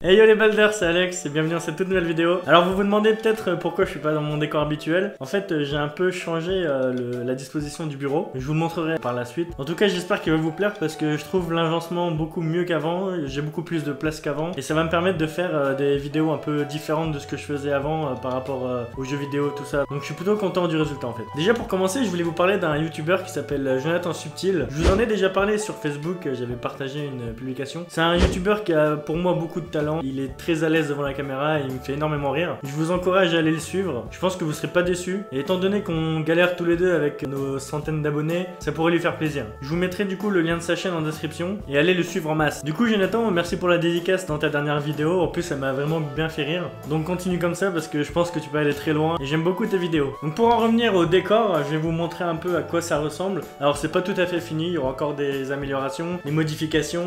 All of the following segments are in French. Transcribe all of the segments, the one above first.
Hey yo les balders, c'est Alex et bienvenue dans cette toute nouvelle vidéo. Alors vous vous demandez peut-être pourquoi je suis pas dans mon décor habituel. En fait j'ai un peu changé la disposition du bureau. Je vous le montrerai par la suite. En tout cas j'espère qu'il va vous plaire parce que je trouve l'agencement beaucoup mieux qu'avant. J'ai beaucoup plus de place qu'avant et ça va me permettre de faire des vidéos un peu différentes de ce que je faisais avant par rapport aux jeux vidéo, tout ça. Donc je suis plutôt content du résultat en fait. Déjà pour commencer je voulais vous parler d'un youtubeur qui s'appelle Jonathan Subtil. Je vous en ai déjà parlé sur Facebook, j'avais partagé une publication. C'est un youtubeur qui a pour moi beaucoup de talent. Il est très à l'aise devant la caméra et il me fait énormément rire. Je vous encourage à aller le suivre. Je pense que vous serez pas déçus. Et étant donné qu'on galère tous les deux avec nos centaines d'abonnés, ça pourrait lui faire plaisir. Je vous mettrai du coup le lien de sa chaîne en description et allez le suivre en masse. Du coup Jonathan, merci pour la dédicace dans ta dernière vidéo. En plus ça m'a vraiment bien fait rire. Donc continue comme ça parce que je pense que tu peux aller très loin et j'aime beaucoup tes vidéos. Donc pour en revenir au décor, je vais vous montrer un peu à quoi ça ressemble. Alors c'est pas tout à fait fini, il y aura encore des améliorations, des modifications,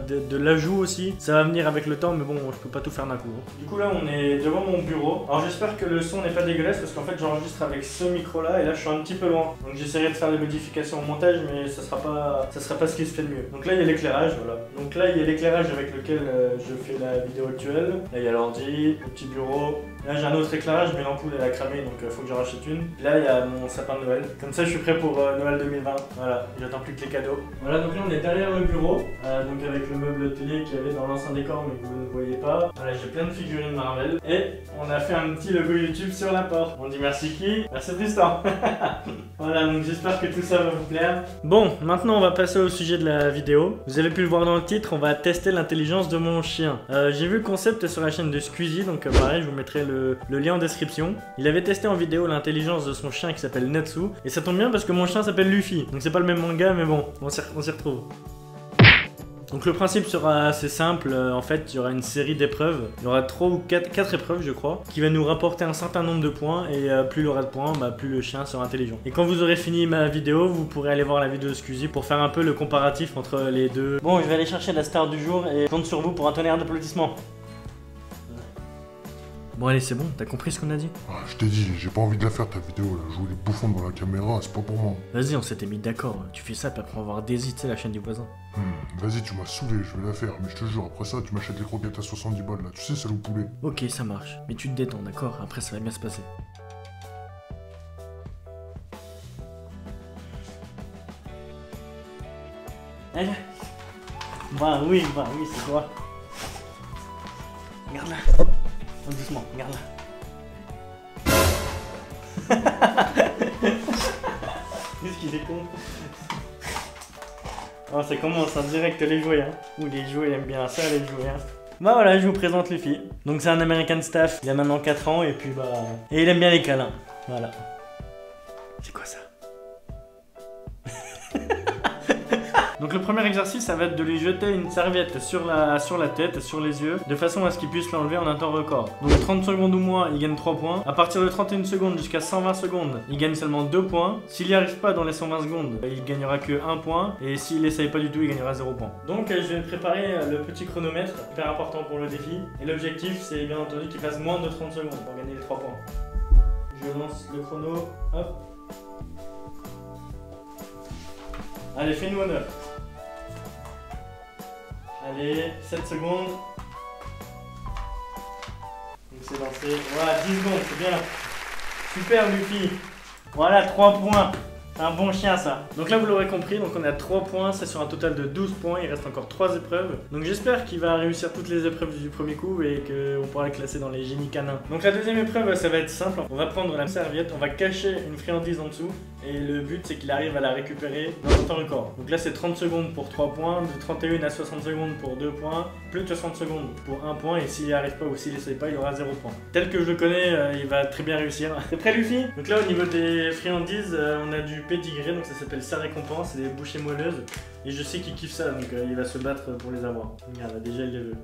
de l'ajout aussi. Ça va venir avec le temps mais bon, je peux pas tout faire d'un coup. Du coup là on est devant mon bureau. Alors j'espère que le son n'est pas dégueulasse parce qu'en fait j'enregistre avec ce micro là et là je suis un petit peu loin. Donc j'essaierai de faire des modifications au montage mais ça sera pas ce qui se fait de mieux. Donc là il y a l'éclairage, voilà. Donc là il y a l'éclairage avec lequel je fais la vidéo actuelle. Là il y a l'ordi, le petit bureau. Là j'ai un autre éclairage mais l'ampoule elle a cramé donc faut que j'en rachète une. Là il y a mon sapin de Noël. Comme ça je suis prêt pour Noël 2020. Voilà, j'attends plus que les cadeaux. Voilà, donc là on est derrière le bureau. Donc avec le meuble télé qu'il y avait dans l'ancien décor mais que vous ne voyez pas. Voilà, j'ai plein de figurines Marvel. Et on a fait un petit logo YouTube sur la porte. On dit merci qui? Merci Tristan. Voilà, donc j'espère que tout ça va vous plaire. Bon, maintenant on va passer au sujet de la vidéo. Vous avez pu le voir dans le titre, on va tester l'intelligence de mon chien. J'ai vu le concept sur la chaîne de Squeezie, donc pareil, je vous mettrai le lien en description. Il avait testé en vidéo l'intelligence de son chien qui s'appelle Natsu. Et ça tombe bien parce que mon chien s'appelle Luffy. Donc c'est pas le même manga, mais bon, on s'y retrouve. Donc le principe sera assez simple, en fait il y aura une série d'épreuves, il y aura 3 ou 4 épreuves je crois, qui va nous rapporter un certain nombre de points et plus il aura de points, plus le chien sera intelligent. Et quand vous aurez fini ma vidéo, vous pourrez aller voir la vidéo de Squeezie pour faire un peu le comparatif entre les deux. Bon, je vais aller chercher la star du jour et je compte sur vous pour un tonnerre d'applaudissements. Bon allez c'est bon, t'as compris ce qu'on a dit? Ah, je t'ai dit, j'ai pas envie de la faire ta vidéo là, jouer les bouffons devant la caméra, c'est pas pour moi. Vas-y, on s'était mis d'accord, tu fais ça puis après on va voir Daisy, tu sais la chaîne du voisin. Vas-y, tu m'as saoulé, je vais la faire, mais je te jure, après ça, tu m'achètes des croquettes à 70 balles là, tu sais, celle au poulet. Ok, ça marche, mais tu te détends, d'accord? Après ça va bien se passer. Allez. Bah oui, c'est toi. Regarde là. Doucement, regarde là. Qu'est-ce qu'il est con. Oh, ça commence en direct les jouets, hein. Ou les jouets, il aime bien ça, les jouets, hein. Bah voilà, je vous présente Luffy. Donc c'est un American Staff, il a maintenant 4 ans et puis bah... Et il aime bien les câlins, voilà. C'est quoi ça? Donc le premier exercice, ça va être de lui jeter une serviette sur la tête, sur les yeux, de façon à ce qu'il puisse l'enlever en un temps record. Donc 30 secondes ou moins, il gagne 3 points. À partir de 31 secondes jusqu'à 120 secondes, il gagne seulement 2 points. S'il n'y arrive pas dans les 120 secondes, il gagnera que 1 point. Et s'il n'essaye pas du tout, il gagnera 0 point. Donc je vais préparer le petit chronomètre, hyper important pour le défi. Et l'objectif, c'est bien entendu qu'il fasse moins de 30 secondes pour gagner les 3 points. Je lance le chrono, hop. Allez, fais-nous honneur. Allez, 7 secondes. Donc c'est lancé. Voilà, 10 secondes, c'est bien. Super Luffy. Voilà, 3 points. C'est un bon chien ça. Donc là vous l'aurez compris, donc on est à 3 points, c'est sur un total de 12 points, il reste encore 3 épreuves. Donc j'espère qu'il va réussir toutes les épreuves du premier coup et qu'on pourra le classer dans les génies canins. Donc la deuxième épreuve ça va être simple, on va prendre la serviette, on va cacher une friandise en dessous et le but c'est qu'il arrive à la récupérer dans un temps record. Donc là c'est 30 secondes pour 3 points, de 31 à 60 secondes pour 2 points, plus de 60 secondes pour 1 point et s'il n'y arrive pas ou s'il essaye pas il aura 0 point. Tel que je le connais, il va très bien réussir. T'es prêt Luffy? Donc là au niveau des friandises, on a du pédigré, donc ça s'appelle sa récompense, c'est des bouchées moelleuses et je sais qu'il kiffe ça donc il va se battre pour les avoir. Regarde, déjà il les veut.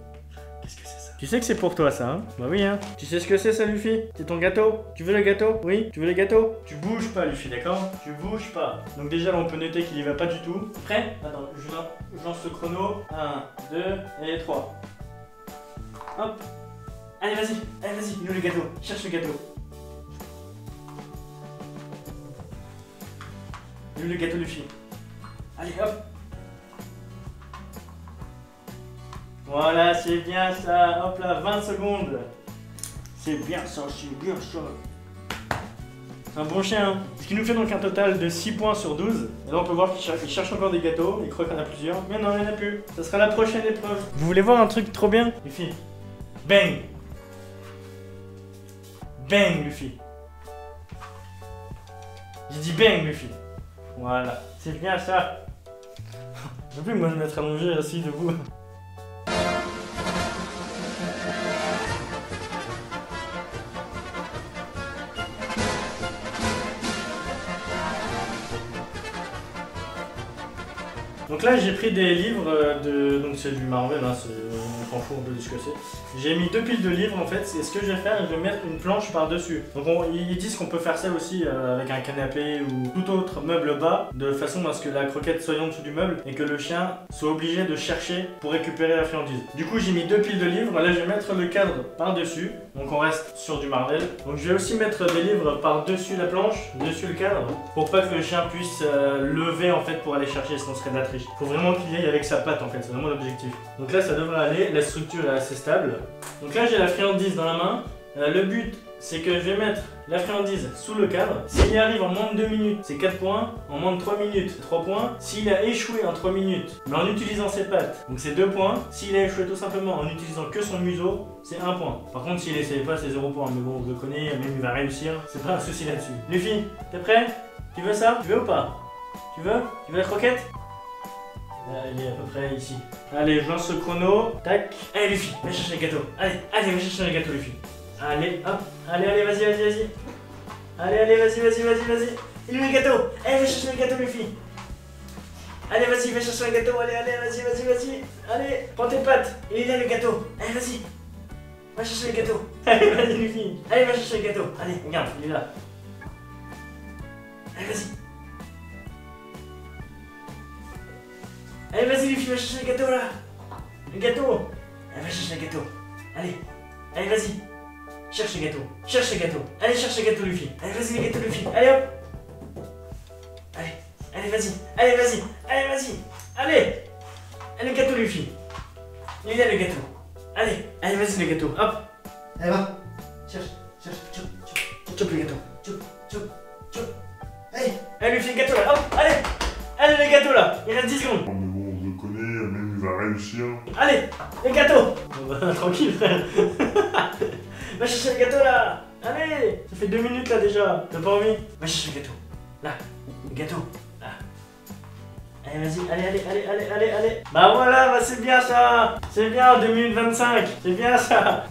Qu'est-ce que c'est ça? Tu sais que c'est pour toi ça, hein? Bah oui, hein. Tu sais ce que c'est ça Luffy? C'est ton gâteau? Tu veux le gâteau? Oui? Tu veux le gâteau? Tu bouges pas Luffy, d'accord? Tu bouges pas. Donc déjà là on peut noter qu'il y va pas du tout. Prêt? Attends, je lance le chrono. 1, 2 et 3. Hop. Allez vas-y, il nous le gâteau. Cherche le gâteau. Le gâteau Luffy. Allez hop. Voilà, c'est bien ça. Hop là, 20 secondes. C'est bien ça, c'est bien ça. C'est un bon chien. Ce qui nous fait donc un total de 6 points sur 12. Et là on peut voir qu'il cherche encore des gâteaux. Il croit qu'il y en a plusieurs. Mais non, il n'y en a plus. Ça sera la prochaine épreuve. Vous voulez voir un truc trop bien, Luffy? Bang. Bang, Luffy. J'ai dit bang, Luffy. Voilà, c'est bien ça. Je peux plus moi me mettre allongé, assis, debout. Donc là j'ai pris des livres donc c'est du Marvel, hein, on s'en fout un peu de ce que c'est. J'ai mis 2 piles de livres en fait, et ce que je vais faire, je vais mettre une planche par dessus. Donc ils disent qu'on peut faire ça aussi avec un canapé ou tout autre meuble bas, de façon à ce que la croquette soit en dessous du meuble et que le chien soit obligé de chercher pour récupérer la friandise. Du coup j'ai mis 2 piles de livres, là je vais mettre le cadre par dessus, donc on reste sur du Marvel. Donc je vais aussi mettre des livres par dessus la planche, dessus le cadre, pour pas que le chien puisse lever en fait pour aller chercher, sinon ce serait de la triche. Faut vraiment qu'il y aille avec sa patte en fait, c'est vraiment l'objectif. Donc là ça devrait aller, la structure est assez stable. Donc là j'ai la friandise dans la main. Le but c'est que je vais mettre la friandise sous le cadre. S'il y arrive en moins de 2 minutes, c'est 4 points. En moins de 3 minutes, 3 points. S'il a échoué en 3 minutes, mais en utilisant ses pattes, donc c'est 2 points. S'il a échoué tout simplement en utilisant que son museau, c'est 1 point. Par contre s'il essaye pas, c'est 0 point. Mais bon, je le connais, même il va réussir. C'est pas un souci là-dessus. Luffy, t'es prêt? Tu veux ça? Tu veux ou pas? Tu veux? Tu veux la croquette? Il est à peu près ici. Allez, je lance le chrono. Tac. Allez, Luffy, va chercher le gâteau. Allez, allez, va chercher le gâteau, Luffy. Allez, hop. Allez, allez, vas-y, vas-y, vas-y. Allez, allez, vas-y, vas-y, vas-y, vas-y. Il est où le gâteau? Allez, va chercher le gâteau, Luffy. Allez, vas-y, va chercher le gâteau. Allez, allez, vas-y, vas-y, vas-y. Allez, prends tes pattes. Il est là, le gâteau. Allez, vas-y. Va chercher le gâteau. Allez, vas-y, Luffy. Allez, va chercher le gâteau. Allez, regarde, il est là. Allez, vas-y. Allez, vas-y, Luffy, va chercher le gâteau là. Le gâteau. Allez, va chercher le gâteau. Allez, allez, vas-y. Cherche le gâteau. Cherche le gâteau. Allez, cherche le gâteau, Luffy. Allez, vas-y, le gâteau, Luffy. Allez, hop. Allez, allez, vas-y. Allez, vas-y. Allez, vas-y. Allez. Allez, le gâteau, Luffy. Il est là, le gâteau. Allez, allez, vas-y, le gâteau. Hop. Allez, va. Cherche, cherche. Chope le gâteau. Chope. Allez, allez, Luffy, le gâteau là. Hop, allez. Allez, le gâteau là. Il reste 10 secondes. Non mais bon, je le connais, même il va réussir. Allez, le gâteau. Tranquille, frère. Va chercher le gâteau là. Allez. Ça fait 2 minutes là déjà. T'as pas envie? Va chercher le gâteau. Là. Le gâteau. Là. Allez, vas-y. Allez. Bah voilà, bah c'est bien ça. C'est bien, 2 minutes 25. C'est bien ça.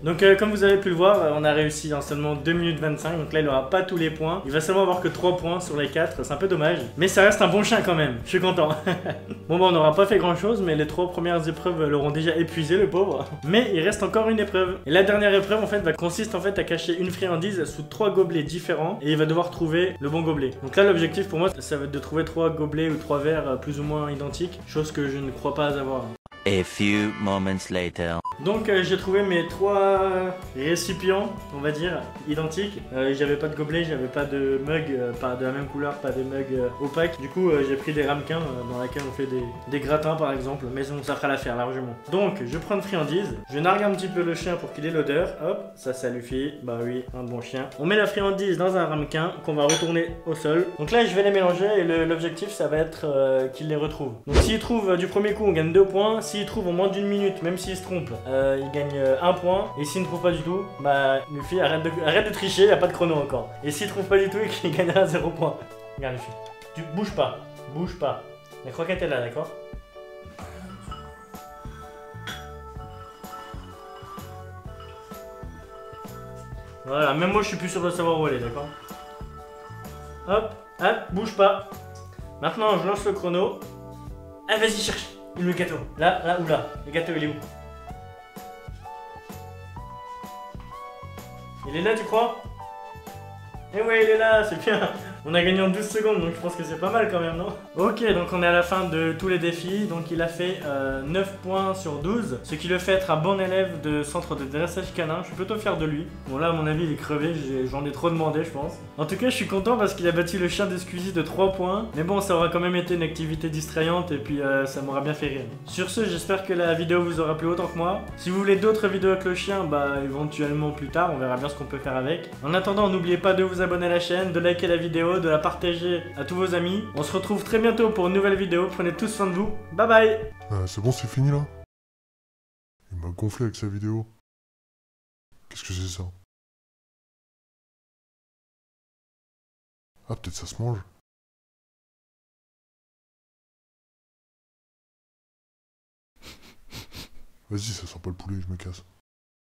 Donc comme vous avez pu le voir, on a réussi en seulement 2 minutes 25, donc là il n'aura pas tous les points. Il va seulement avoir que 3 points sur les 4, c'est un peu dommage. Mais ça reste un bon chien quand même, je suis content. Bon bah on n'aura pas fait grand chose, mais les 3 premières épreuves l'auront déjà épuisé le pauvre. Mais il reste encore une épreuve. Et la dernière épreuve en fait consiste en fait à cacher une friandise sous 3 gobelets différents. Et il va devoir trouver le bon gobelet. Donc là l'objectif pour moi ça va être de trouver 3 gobelets ou 3 verres plus ou moins identiques. Chose que je ne crois pas avoir. A few moments later. Donc j'ai trouvé mes 3 récipients, on va dire, identiques. J'avais pas de gobelet, j'avais pas de mug, pas de la même couleur, pas de mug opaque. Du coup j'ai pris des ramequins dans lesquels on fait des gratins par exemple, mais bon, ça fera l'affaire largement. Donc je prends une friandise, je nargue un petit peu le chien pour qu'il ait l'odeur. Hop, ça Luffy, bah oui, un bon chien. On met la friandise dans un ramequin qu'on va retourner au sol. Donc là je vais les mélanger et l'objectif ça va être qu'il les retrouve. Donc s'il trouve du premier coup on gagne 2 points, s'il trouve en moins d'une minute, même s'il se trompe, il gagne 1 point. Et s'il ne trouve pas du tout, bah Luffy arrête de tricher, il n'y a pas de chrono encore. Et s'il trouve pas du tout, il gagnera 0 point. Regarde Luffy, tu bouges pas. La croquette est là, d'accord? Voilà, même moi je suis plus sûr de savoir où elle est, d'accord? Hop, bouge pas. Maintenant je lance le chrono. Ah vas-y cherche. Il est où le gâteau? Là ou là? Le gâteau il est où? Il est là tu crois? Eh ouais il est là, c'est bien. On a gagné en 12 secondes, donc je pense que c'est pas mal quand même, non? Ok, donc on est à la fin de tous les défis. Donc il a fait 9 points sur 12, ce qui le fait être un bon élève de centre de dressage canin. Je suis plutôt fier de lui. Bon là, à mon avis, il est crevé, j'en ai trop demandé, je pense. En tout cas, je suis content parce qu'il a battu le chien de Squeezie de 3 points. Mais bon, ça aura quand même été une activité distrayante et puis ça m'aura bien fait rire. Sur ce, j'espère que la vidéo vous aura plu autant que moi. Si vous voulez d'autres vidéos avec le chien, bah éventuellement plus tard, on verra bien ce qu'on peut faire avec. En attendant, n'oubliez pas de vous abonner à la chaîne, de liker la vidéo, de la partager à tous vos amis. On se retrouve très bientôt pour une nouvelle vidéo. Prenez tous soin de vous. Bye bye. C'est bon, c'est fini là? Il m'a gonflé avec sa vidéo. Qu'est-ce que c'est ça? Ah, peut-être ça se mange. Vas-y, ça sent pas le poulet, je me casse.